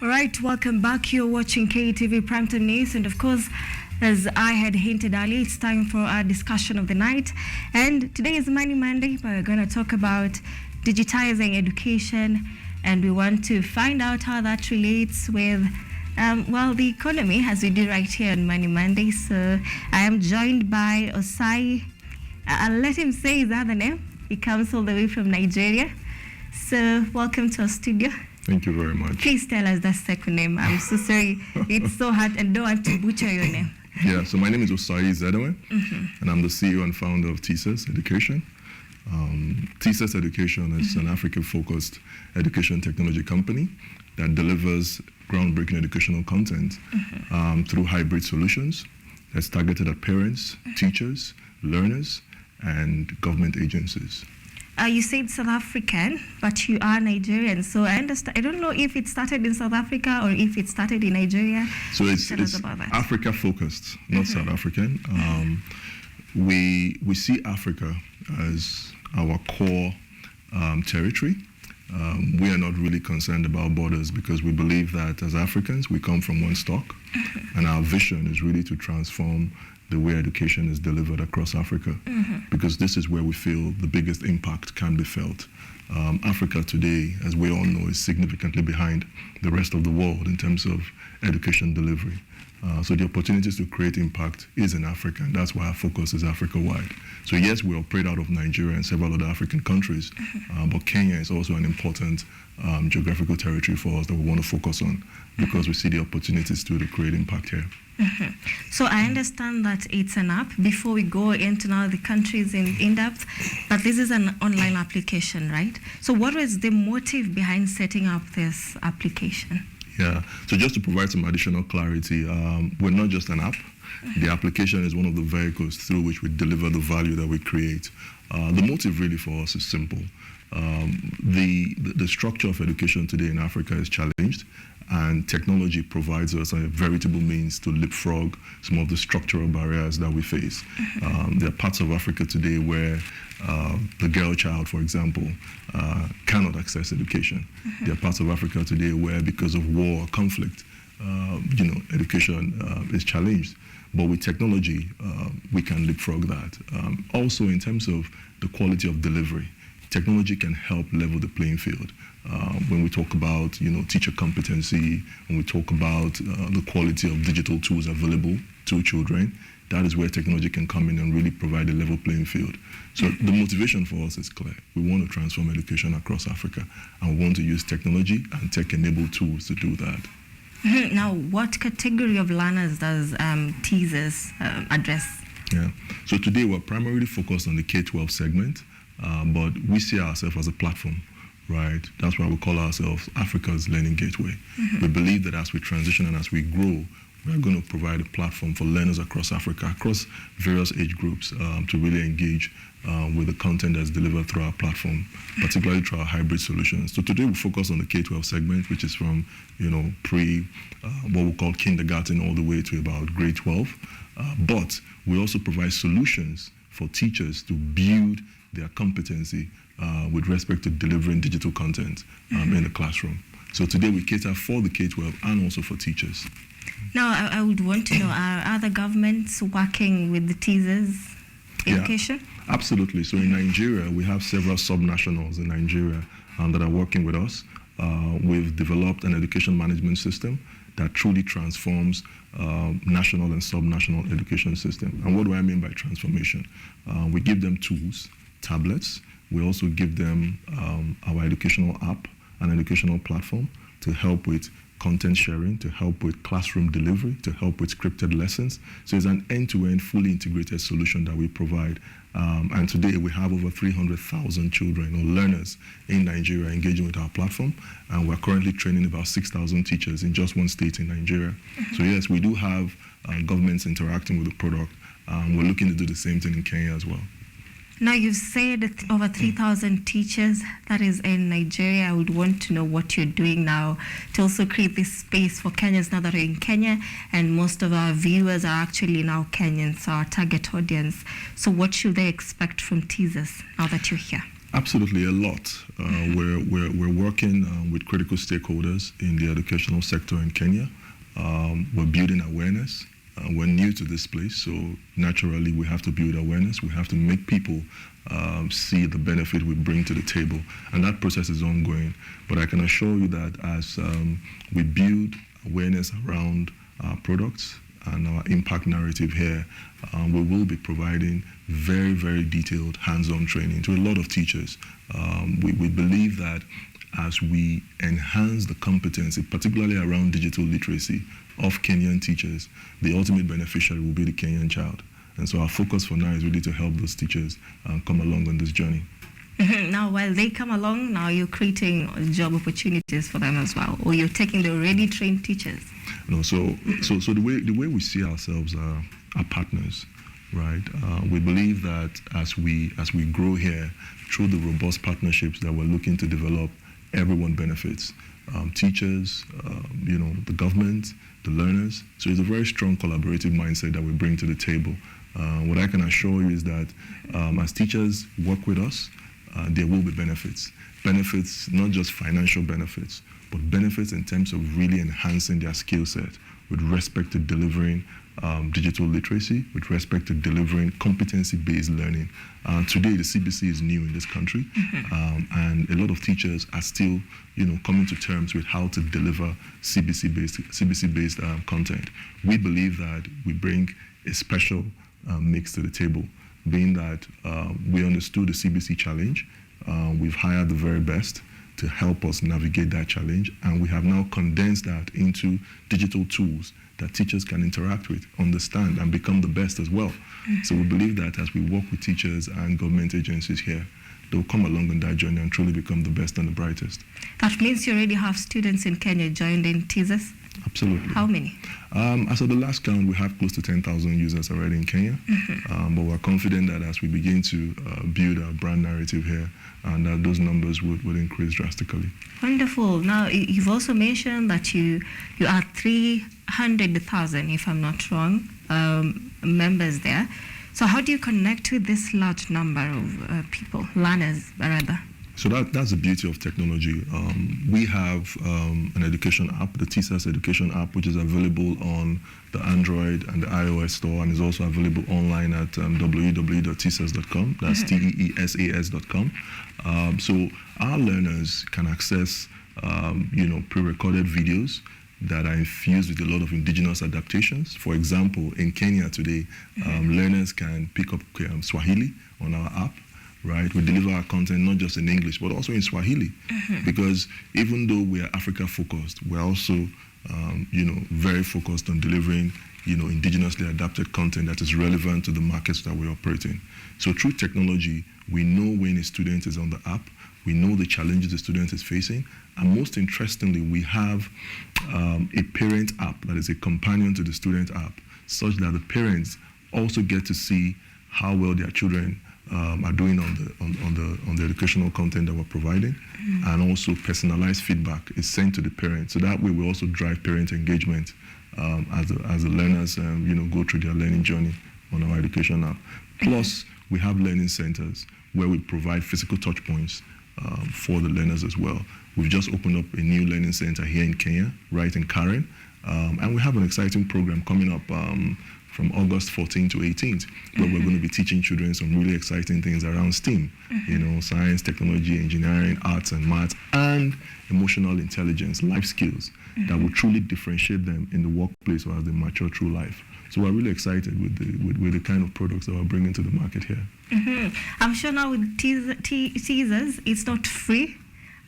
All right, welcome back. You're watching KUTV Primetime News, and of course, as I had hinted earlier, it's time for our discussion of the night. And today is Money Monday, but we're going to talk about digitizing education, and we want to find out how that relates with the economy, as we do right here on Money Monday. So I am joined by Osayi. I'll let him say his other name. He comes all the way from Nigeria. So welcome to our studio. Thank you very much. Please tell us that second name. I'm so sorry. It's so hard and don't want to butcher your name. Yeah, so my name is Osayi Izedonmwen, and I'm the CEO and founder of Teesas Education. Teesas Education is an Africa-focused education technology company that delivers groundbreaking educational content through hybrid solutions that's targeted at parents, teachers, learners, and government agencies. You said South African, but you are Nigerian. So I understand. I don't know if it started in South Africa or if it started in Nigeria. So it's Africa focused, not South African. We see Africa as our core territory. We are not really concerned about borders because we believe that as Africans, we come from one stock, and our vision is really to transform the way education is delivered across Africa, because this is where we feel the biggest impact can be felt. Africa today, as we all know, is significantly behind the rest of the world in terms of education delivery. So the opportunities to create impact is in Africa, and that's why our focus is Africa-wide. So yes, we operate out of Nigeria and several other African countries, but Kenya is also an important geographical territory for us that we want to focus on because we see the opportunities to create impact here. So I understand that it's an app. Before we go into now the countries in depth, but this is an online application, right? So what was the motive behind setting up this application? Yeah, so just to provide some additional clarity, we're not just an app. The application is one of the vehicles through which we deliver the value that we create. The motive really for us is simple. The structure of education today in Africa is challenged, and technology provides us a veritable means to leapfrog some of the structural barriers that we face. There are parts of Africa today where the girl child, for example, cannot access education. There are parts of Africa today where, because of war or conflict, education is challenged. But with technology, we can leapfrog that. Also, in terms of the quality of delivery, technology can help level the playing field. When we talk about, teacher competency, when we talk about the quality of digital tools available to children, that is where technology can come in and really provide a level playing field. So the motivation for us is clear. We want to transform education across Africa, and we want to use technology and tech-enabled tools to do that. Now, what category of learners does Teesas address? Yeah, so today we're primarily focused on the K-12 segment, but we see ourselves as a platform, right? That's why we call ourselves Africa's Learning Gateway. We believe that as we transition and as we grow, we're going to provide a platform for learners across Africa, across various age groups, to really engage with the content that's delivered through our platform, particularly through our hybrid solutions. So today we focus on the K-12 segment, which is from, what we call kindergarten all the way to about grade 12. But we also provide solutions for teachers to build their competency with respect to delivering digital content in the classroom. So today we cater for the K-12 and also for teachers. Now, I would want to know, are other governments working with the Teesas education? Yeah, absolutely. So in Nigeria, we have several subnationals in Nigeria that are working with us. We've developed an education management system that truly transforms national and subnational education system. And what do I mean by transformation? We give them tools, tablets. We also give them our educational app, an educational platform to help with content sharing, to help with classroom delivery, to help with scripted lessons. So it's an end-to-end, fully integrated solution that we provide. And today we have over 300,000 children or learners in Nigeria engaging with our platform. And we're currently training about 6,000 teachers in just one state in Nigeria. So yes, we do have governments interacting with the product. We're looking to do the same thing in Kenya as well. Now, you've said over 3,000 teachers that is in Nigeria. I would want to know what you're doing now to also create this space for Kenyans now that are in Kenya, and most of our viewers are actually now Kenyans, our target audience. So what should they expect from Teesas now that you're here? Absolutely, a lot. We're working with critical stakeholders in the educational sector in Kenya. We're building awareness. We're new to this place, so naturally we have to build awareness. We have to make people see the benefit we bring to the table, and that process is ongoing. But I can assure you that as we build awareness around our products and our impact narrative here, we will be providing very, very detailed hands-on training to a lot of teachers. We believe that as we enhance the competency, particularly around digital literacy of Kenyan teachers, the ultimate beneficiary will be the Kenyan child. And so our focus for now is really to help those teachers come along on this journey. Now, while they come along, now you're creating job opportunities for them as well, or you're taking the already trained teachers. No, so the way we see ourselves are partners, right? We believe that as we grow here, through the robust partnerships that we're looking to develop, everyone benefits. Teachers, the government, the learners. So it's a very strong collaborative mindset that we bring to the table. What I can assure you is that as teachers work with us, there will be benefits. Benefits, not just financial benefits, but benefits in terms of really enhancing their skill set with respect to delivering digital literacy, with respect to delivering competency-based learning. Today, the CBC is new in this country, and a lot of teachers are still, coming to terms with how to deliver CBC-based content. We believe that we bring a special mix to the table, being that we understood the CBC challenge. We've hired the very best to help us navigate that challenge, and we have now condensed that into digital tools that teachers can interact with, understand, and become the best as well. So we believe that as we work with teachers and government agencies here, they'll come along on that journey and truly become the best and the brightest. That means you already have students in Kenya joined in Teesas? Absolutely. How many? As of the last count, we have close to 10,000 users already in Kenya. But we're confident that as we begin to build our brand narrative here, and that those numbers would increase drastically. Wonderful. Now, you've also mentioned that you are 300,000, if I'm not wrong, members there. So how do you connect with this large number of people, learners rather? So that's the beauty of technology. We have an education app, the Teesas education app, which is available on the Android and the iOS store, and is also available online at www.teesas.com. That's TEESAS.com. So our learners can access, pre-recorded videos that are infused with a lot of indigenous adaptations. For example, in Kenya today, learners can pick up Swahili on our app. Right, we deliver our content not just in English but also in Swahili, because even though we are Africa focused, we're also, very focused on delivering, indigenously adapted content that is relevant to the markets that we operate in. So through technology, we know when a student is on the app, we know the challenges the student is facing, and most interestingly, we have a parent app that is a companion to the student app, such that the parents also get to see how well their children are doing on the educational content that we're providing, and also personalized feedback is sent to the parents. So that way we also drive parent engagement as the learners go through their learning journey on our education app. Plus, we have learning centers where we provide physical touch points for the learners as well. We've just opened up a new learning center here in Kenya, right in Karen, and we have an exciting program coming up from August 14th to 18th, where we're going to be teaching children some really exciting things around STEAM, science, technology, engineering, arts and maths, and emotional intelligence, life skills that will truly differentiate them in the workplace or as they mature through life. So we're really excited with the kind of products that we're bringing to the market here. I'm sure now with Teesas, it's not free.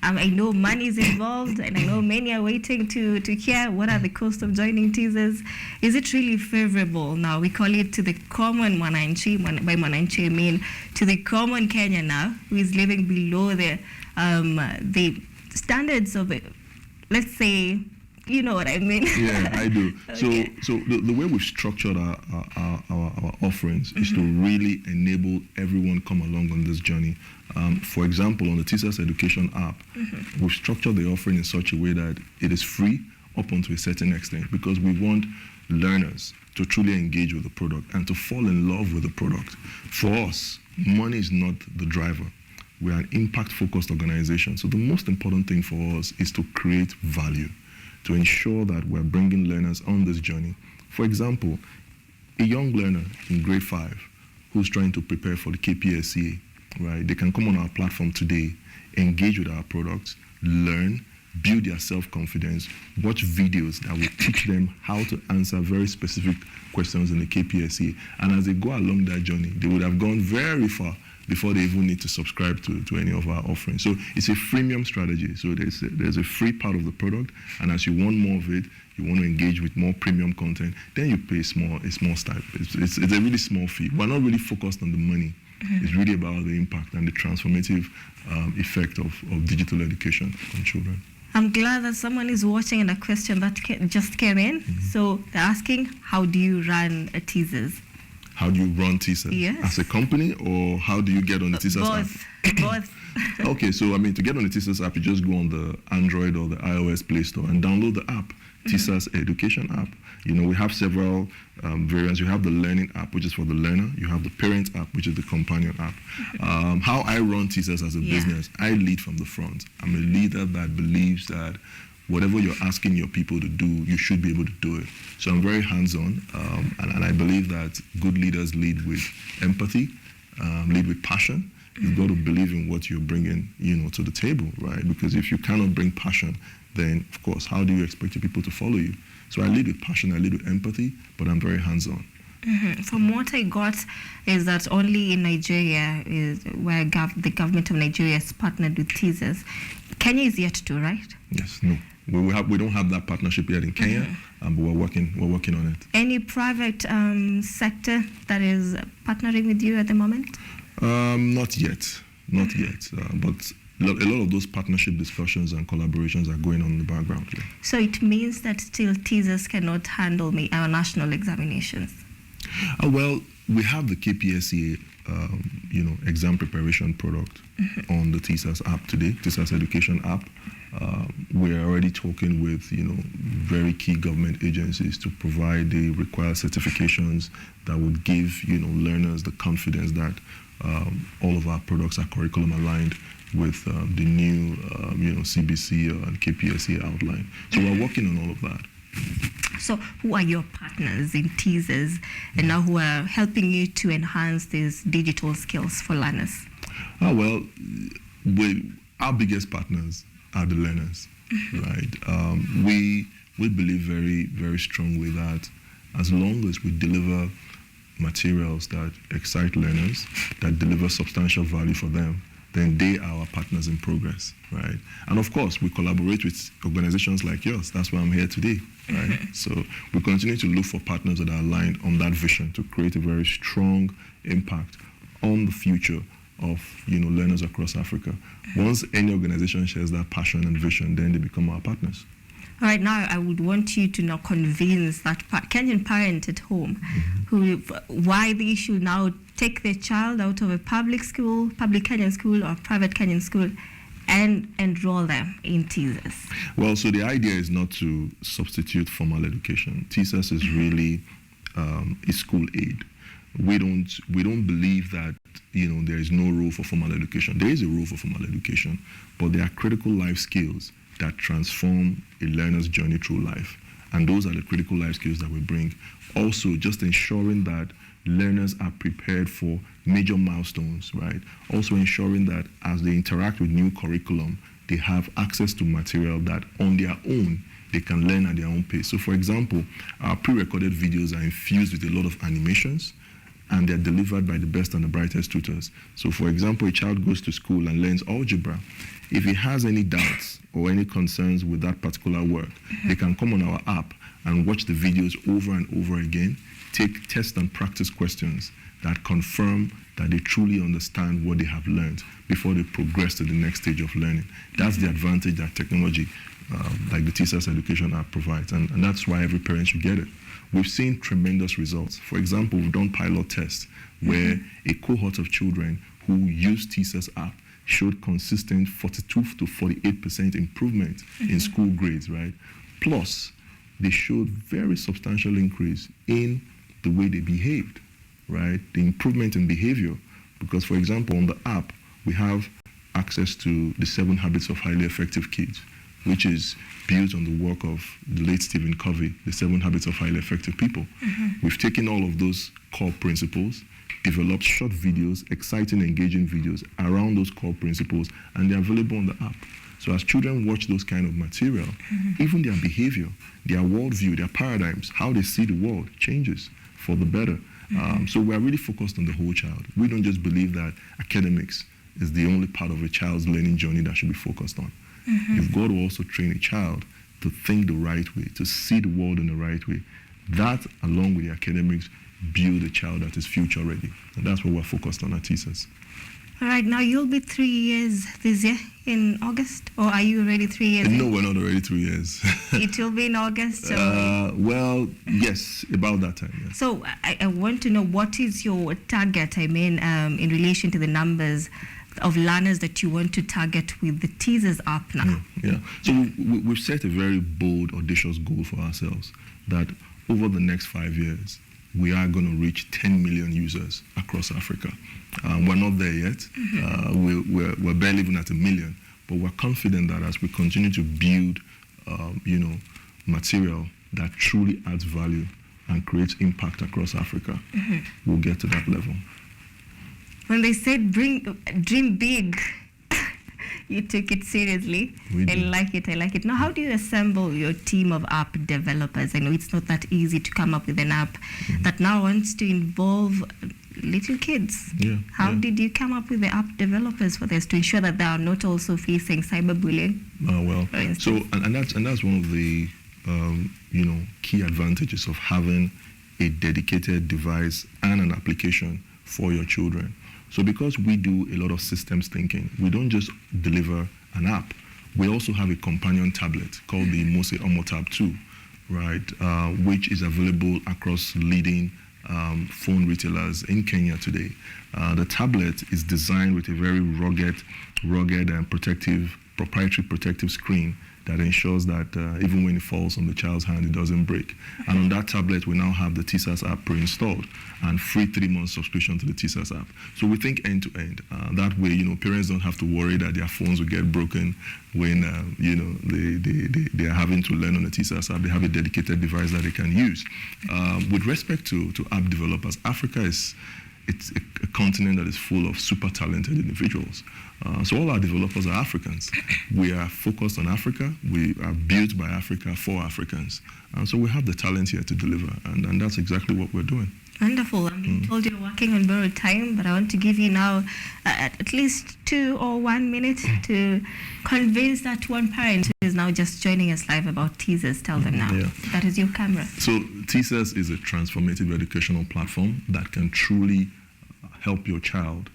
I know money is involved, and I know many are waiting to hear what are the costs of joining Teesas. Is it really favorable now? We call it to the common Mwananchi. By Mwananchi, I mean to the common Kenyan now, who is living below the standards of it. Let's say, you know what I mean? Yeah, I do. Okay. So the way we've structured our offerings is to really enable everyone come along on this journey. For example, on the Teesas education app, we've structured the offering in such a way that it is free up until a certain extent, because we want learners to truly engage with the product and to fall in love with the product. For us, money is not the driver. we're an impact-focused organization. So the most important thing for us is to create value, to ensure that we're bringing learners on this journey. For example, a young learner in grade 5 who's trying to prepare for the KPSCA, right? They can come on our platform today, engage with our products, learn, build their self-confidence, watch videos that will teach them how to answer very specific questions in the KPSCA. And as they go along that journey, they would have gone very far before they even need to subscribe to any of our offerings. So it's a freemium strategy. So there's a free part of the product, and as you want more of it, you want to engage with more premium content, then you pay a small stipend. It's a really small fee. We're not really focused on the money. It's really about the impact and the transformative effect of digital education on children. I'm glad that someone is watching, and a question that just came in. So they're asking, how do you run a Teesas? How do you run Teesas? Yes. As a company, or how do you get on the Teesas app? Both. Okay, so to get on the Teesas app, you just go on the Android or the iOS Play Store and download the app, Teesas Education app. We have several variants. You have the learning app, which is for the learner. You have the parent app, which is the companion app. How I run Teesas as a business, I lead from the front. I'm a leader that believes that whatever you're asking your people to do, you should be able to do it. So I'm very hands-on, and I believe that good leaders lead with empathy, lead with passion. You've got to believe in what you're bringing, to the table, right? Because if you cannot bring passion, then, of course, how do you expect your people to follow you? So I lead with passion, I lead with empathy, but I'm very hands-on. From what I got is that only in Nigeria is where the government of Nigeria has partnered with Teesas. Kenya is yet to, right? Yes, no. We don't have that partnership yet in Kenya, but we're working on it. Any private sector that is partnering with you at the moment? Not yet. But a lot of those partnership discussions and collaborations are going on in the background. Yeah. So it means that still Teesas cannot handle our national examinations? Well, we have the KPSCA, exam preparation product on the Teesas app today, Teesas Education app. We're already talking with, very key government agencies to provide the required certifications that would give, learners the confidence that all of our products are curriculum aligned with the new, CBC and KPSCA outline. So we're working on all of that. So who are your partners in Teesas and now who are helping you to enhance these digital skills for learners? Well, our biggest partners are the learners, right? We believe very, very strongly that as long as we deliver materials that excite learners, that deliver substantial value for them, then they are our partners in progress, right? And of course, we collaborate with organizations like yours. That's why I'm here today, right? So we continue to look for partners that are aligned on that vision to create a very strong impact on the future of, learners across Africa. Once any organization shares that passion and vision, then they become our partners. All right, now I would want you to now convince that Kenyan parent at home why they should now take their child out of a public Kenyan school or private Kenyan school and enroll them in Teesas. Well, so the idea is not to substitute formal education. Teesas is really a school aid. We don't believe that there is no role for formal education. There is a role for formal education, but there are critical life skills that transform a learner's journey through life. And those are the critical life skills that we bring. Also, just ensuring that learners are prepared for major milestones, right? Also ensuring that as they interact with new curriculum, they have access to material that on their own, they can learn at their own pace. So for example, our pre-recorded videos are infused with a lot of animations, and they're delivered by the best and the brightest tutors. So for example, a child goes to school and learns algebra. If he has any doubts or any concerns with that particular work, they can come on our app and watch the videos over and over again, take test and practice questions that confirm that they truly understand what they have learned before they progress to the next stage of learning. That's the advantage that technology like the Teesas Education app provides, and that's why every parent should get it. We've seen tremendous results. For example, we've done pilot tests where a cohort of children who used Teesas app showed consistent 42 to 48% improvement in school grades, right? Plus, they showed very substantial increase in the way they behaved, right? The improvement in behavior. Because, for example, on the app, we have access to the 7 Habits of Highly Effective Kids, which is built on the work of the late Stephen Covey, the 7 Habits of Highly Effective People. We've taken all of those core principles, developed short videos, exciting, engaging videos around those core principles, and they're available on the app. So as children watch those kind of material, even their behavior, their worldview, their paradigms, how they see the world changes for the better. So we're really focused on the whole child. We don't just believe that academics is the only part of a child's learning journey that should be focused on. You've got to also train a child to think the right way, to see the world in the right way. That, along with the academics, build a child that is future ready. And that's what we're focused on at Teesas. All right, now you'll be 3 years this year in August, or are you already 3 years? No, we're not already 3 years. It will be in August. Well, yes, about that time. Yes. So I want to know, what is your target, in relation to the numbers of learners that you want to target with the Teesas app now? Yeah. So we've set a very bold, audacious goal for ourselves that over the next 5 years, we are going to reach 10 million users across Africa. We're not there yet. We're barely even at 1 million. But we're confident that as we continue to build, material that truly adds value and creates impact across Africa, we'll get to that level. When they said dream big, you took it seriously. I like it. Now, how do you assemble your team of app developers? I know it's not that easy to come up with an app that now wants to involve little kids. How did you come up with the app developers for this to ensure that they are not also facing cyberbullying? So that's one of the key advantages of having a dedicated device and an application for your children. So because we do a lot of systems thinking, we don't just deliver an app. We also have a companion tablet called the Osayi Tab 2, right, which is available across leading phone retailers in Kenya today. The tablet is designed with a very rugged and proprietary protective screen that ensures that even when it falls on the child's hand, it doesn't break. And on that tablet, we now have the Teesas app pre-installed and free 3-month subscription to the Teesas app. So we think end to end. That way, parents don't have to worry that their phones will get broken when, they are having to learn on the Teesas app. They have a dedicated device that they can use. With respect to app developers, Africa it's a continent that is full of super talented individuals. So all our developers are Africans. We are focused on Africa. We are built by Africa for Africans. And so we have the talent here to deliver. And that's exactly what we're doing. Wonderful. I'm being told you're working on borrowed time, but I want to give you now at least 2 or 1 minute to convince that one parent who is now just joining us live about Teesas. Tell them now. That is your camera. So Teesas is a transformative educational platform that can truly help your child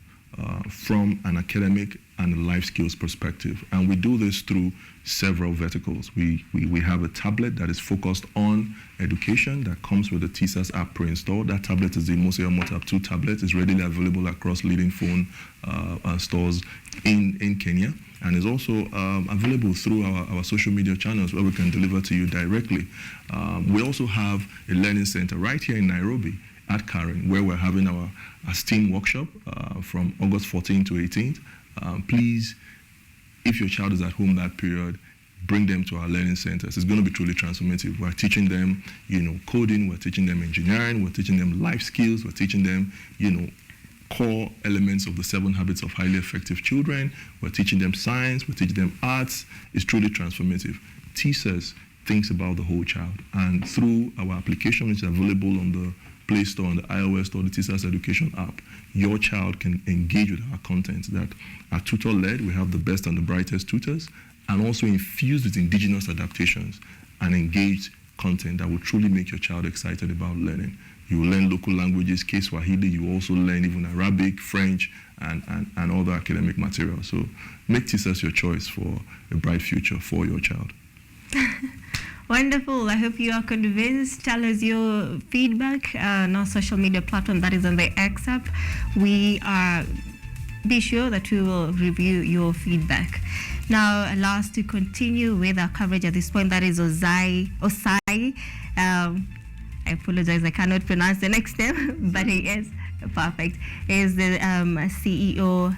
from an academic and life skills perspective. And we do this through several verticals. We have a tablet that is focused on education that comes with the Teesas app pre-installed. That tablet is the Osayi Tab 2 tablet. It's readily available across leading phone stores in Kenya, and is also available through our social media channels where we can deliver to you directly. We also have a learning center right here in Nairobi at Karen, where we're having our STEAM workshop from August 14th to 18th. Please, if your child is at home that period, bring them to our learning centers. It's going to be truly transformative. We're teaching them, coding. We're teaching them engineering. We're teaching them life skills. We're teaching them, core elements of the 7 Habits of Highly Effective Children. We're teaching them science. We're teaching them arts. It's truly transformative. Teesas thinks about the whole child. And through our application, which is available on the Play Store, on the iOS Store, the Teesas Education app, your child can engage with our content that are tutor-led. We have the best and the brightest tutors, and also infused with indigenous adaptations and engaged content that will truly make your child excited about learning. You will learn local languages, Kiswahili. You will also learn even Arabic, French, and other academic material. So make Teesas your choice for a bright future for your child. Wonderful. I hope you are convinced. Tell us your feedback on our social media platform that is on the X app. Be sure that we will review your feedback. Now, allow us to continue with our coverage at this point. That is Osayi. I apologize, I cannot pronounce the next name, but he is perfect. He is the CEO